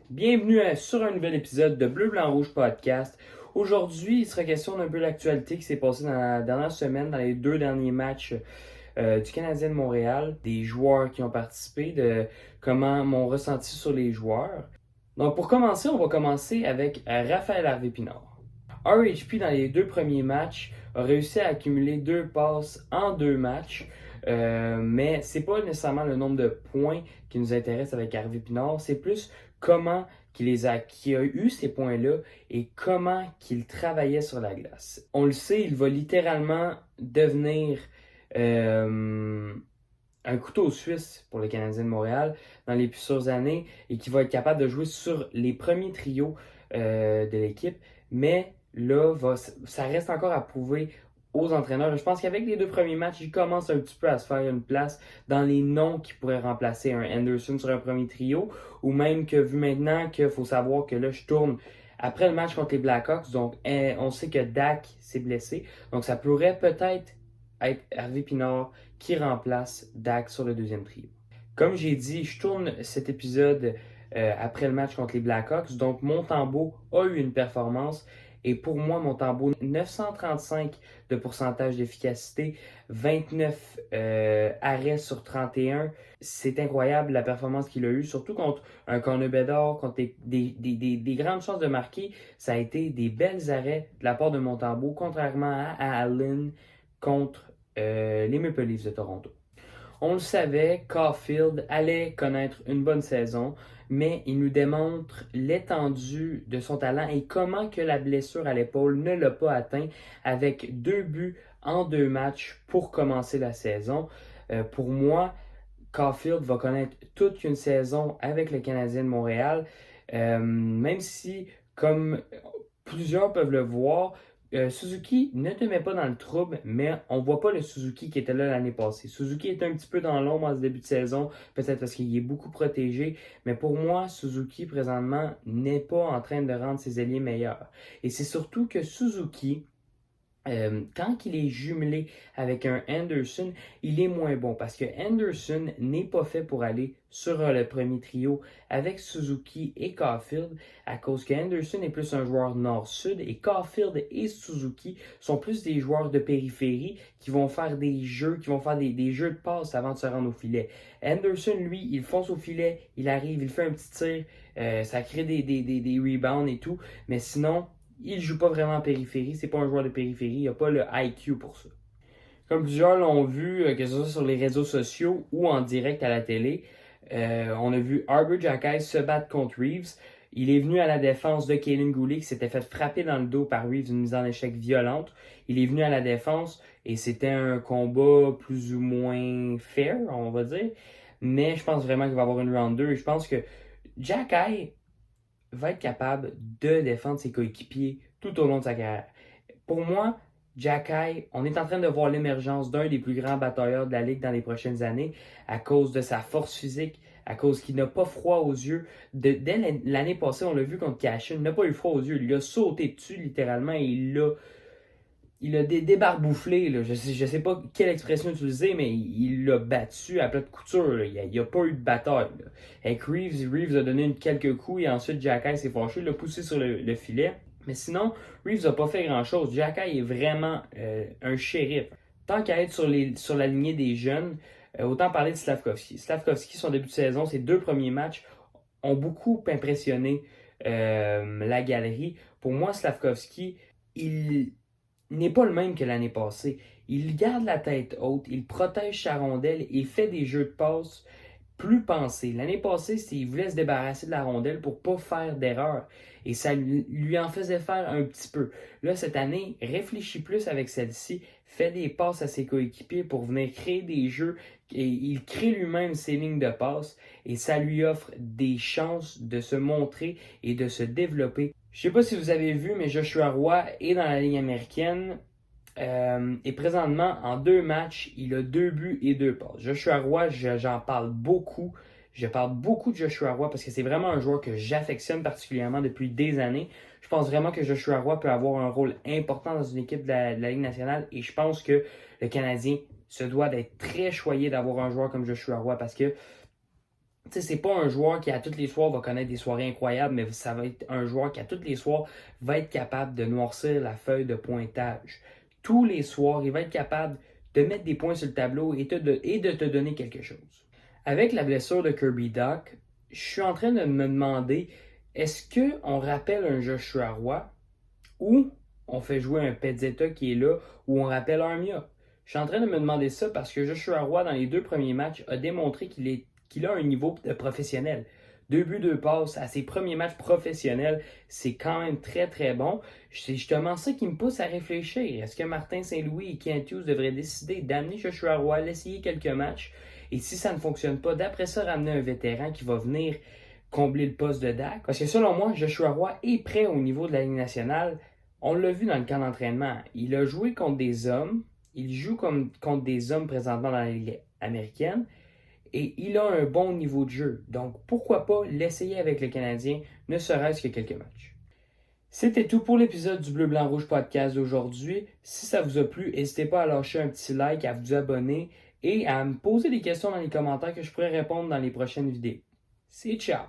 Bienvenue sur un nouvel épisode de Bleu, Blanc, Rouge Podcast. Aujourd'hui, il sera question d'un peu l'actualité qui s'est passée dans la dernière semaine, dans les deux derniers matchs du Canadien de Montréal, des joueurs qui ont participé, de comment mon ressenti sur les joueurs. Donc pour commencer, on va commencer avec Raphaël Harvey-Pinard. RHP, dans les deux premiers matchs, a réussi à accumuler 2 passes en 2 matchs. Mais c'est pas nécessairement le nombre de points qui nous intéresse avec Harvey-Pinard, c'est plus comment qu'il a eu ces points-là et comment qu'il travaillait sur la glace. On le sait, il va littéralement devenir un couteau suisse pour le Canadien de Montréal dans les futures années et qui va être capable de jouer sur les premiers trios de l'équipe. Mais là, ça reste encore à prouver aux entraîneurs. Je pense qu'avec les deux premiers matchs, il commence un petit peu à se faire une place dans les noms qui pourraient remplacer un Anderson sur un premier trio, ou même que vu maintenant qu'il faut savoir que là, je tourne après le match contre les Blackhawks, donc on sait que Dak s'est blessé, donc ça pourrait peut-être être Harvey-Pinard qui remplace Dak sur le deuxième trio. Comme j'ai dit, je tourne cet épisode après le match contre les Blackhawks, donc Montembeault a eu une performance. Et pour moi, Montembeault, 935 de pourcentage d'efficacité, 29 arrêts sur 31. C'est incroyable la performance qu'il a eue, surtout contre un Connor Bedard, contre des grandes chances de marquer. Ça a été des belles arrêts de la part de Montembeault, contrairement à Allen contre les Maple Leafs de Toronto. On le savait, Caulfield allait connaître une bonne saison, mais il nous démontre l'étendue de son talent et comment que la blessure à l'épaule ne l'a pas atteint avec 2 buts en 2 matchs pour commencer la saison. Pour moi, Caulfield va connaître toute une saison avec le Canadien de Montréal, même si, comme plusieurs peuvent le voir, Suzuki ne te met pas dans le trouble, mais on voit pas le Suzuki qui était là l'année passée. Suzuki est un petit peu dans l'ombre en ce début de saison, peut-être parce qu'il est beaucoup protégé, mais pour moi, Suzuki présentement n'est pas en train de rendre ses alliés meilleurs. Et c'est surtout que Suzuki, quand il est jumelé avec un Anderson, il est moins bon parce que Anderson n'est pas fait pour aller sur le premier trio avec Suzuki et Caulfield à cause que Anderson est plus un joueur nord-sud et Caulfield et Suzuki sont plus des joueurs de périphérie qui vont faire des jeux, qui vont faire des jeux de passe avant de se rendre au filet. Anderson, lui, il fonce au filet, il arrive, il fait un petit tir, ça crée des rebounds et tout, mais sinon, il joue pas vraiment en périphérie, c'est pas un joueur de périphérie, il a pas le IQ pour ça. Comme plusieurs l'ont vu, que ce soit sur les réseaux sociaux ou en direct à la télé, on a vu Arber Xhekaj se battre contre Reeves. Il est venu à la défense de Kaelin Goulet qui s'était fait frapper dans le dos par Reeves, une mise en échec violente. Il est venu à la défense et c'était un combat plus ou moins fair, on va dire. Mais je pense vraiment qu'il va y avoir une round 2. Je pense que Xhekaj va être capable de défendre ses coéquipiers tout au long de sa carrière. Pour moi, Xhekaj, on est en train de voir l'émergence d'un des plus grands batailleurs de la Ligue dans les prochaines années à cause de sa force physique, à cause qu'il n'a pas froid aux yeux. Dès l'année passée, on l'a vu contre Cashin, il n'a pas eu froid aux yeux. Il a sauté dessus littéralement et il a débarbouflé. Là. Je sais pas quelle expression utiliser, mais il l'a battu à plat de couture. Là. Il n'y a pas eu de bataille. Là. Avec Reeves a donné quelques coups et ensuite Xhekaj s'est fâché, l'a poussé sur le filet. Mais sinon, Reeves n'a pas fait grand-chose. Xhekaj est vraiment un shérif. Tant qu'à être sur la lignée des jeunes, autant parler de Slavkovski. Slavkovski, son début de saison, ses 2 premiers matchs ont beaucoup impressionné la galerie. Pour moi, Slavkovski, il n'est pas le même que l'année passée. Il garde la tête haute, il protège sa rondelle et fait des jeux de passe plus pensés. L'année passée, il voulait se débarrasser de la rondelle pour ne pas faire d'erreur. Et ça lui en faisait faire un petit peu. Là, cette année, réfléchit plus avec celle-ci, fait des passes à ses coéquipiers pour venir créer des jeux. Et il crée lui-même ses lignes de passe et ça lui offre des chances de se montrer et de se développer. Je sais pas si vous avez vu, mais Joshua Roy est dans la Ligue américaine. Et présentement, en 2 matchs, il a 2 buts et 2 passes. Joshua Roy, j'en parle beaucoup. Je parle beaucoup de Joshua Roy parce que c'est vraiment un joueur que j'affectionne particulièrement depuis des années. Je pense vraiment que Joshua Roy peut avoir un rôle important dans une équipe de la Ligue nationale et je pense que le Canadien se doit d'être très choyé d'avoir un joueur comme Joshua Roy parce que Tu sais, c'est pas un joueur qui, à tous les soirs, va connaître des soirées incroyables, mais ça va être un joueur qui, à tous les soirs, va être capable de noircir la feuille de pointage. Tous les soirs, il va être capable de mettre des points sur le tableau et de te donner quelque chose. Avec la blessure de Kirby Dach, je suis en train de me demander, est-ce qu'on rappelle un Joshua Roy ou on fait jouer un Pezzetta qui est là ou on rappelle un Mia? Je suis en train de me demander ça parce que Joshua Roy, dans les 2 premiers matchs, a démontré qu'il a un niveau de professionnel. 2 buts, 2 passes à ses premiers matchs professionnels, c'est quand même très très bon. C'est justement ça qui me pousse à réfléchir. Est-ce que Martin Saint-Louis et Kent Hughes devraient décider d'amener Joshua Roy, l'essayer quelques matchs, et si ça ne fonctionne pas, d'après ça, ramener un vétéran qui va venir combler le poste de Dak? Parce que selon moi, Joshua Roy est prêt au niveau de la Ligue nationale. On l'a vu dans le camp d'entraînement. Il a joué contre des hommes. Il joue contre des hommes présentement dans la Ligue américaine. Et il a un bon niveau de jeu. Donc, pourquoi pas l'essayer avec le Canadien, ne serait-ce que quelques matchs. C'était tout pour l'épisode du Bleu Blanc Rouge podcast d'aujourd'hui. Si ça vous a plu, n'hésitez pas à lâcher un petit like, à vous abonner et à me poser des questions dans les commentaires que je pourrais répondre dans les prochaines vidéos. C'est ciao!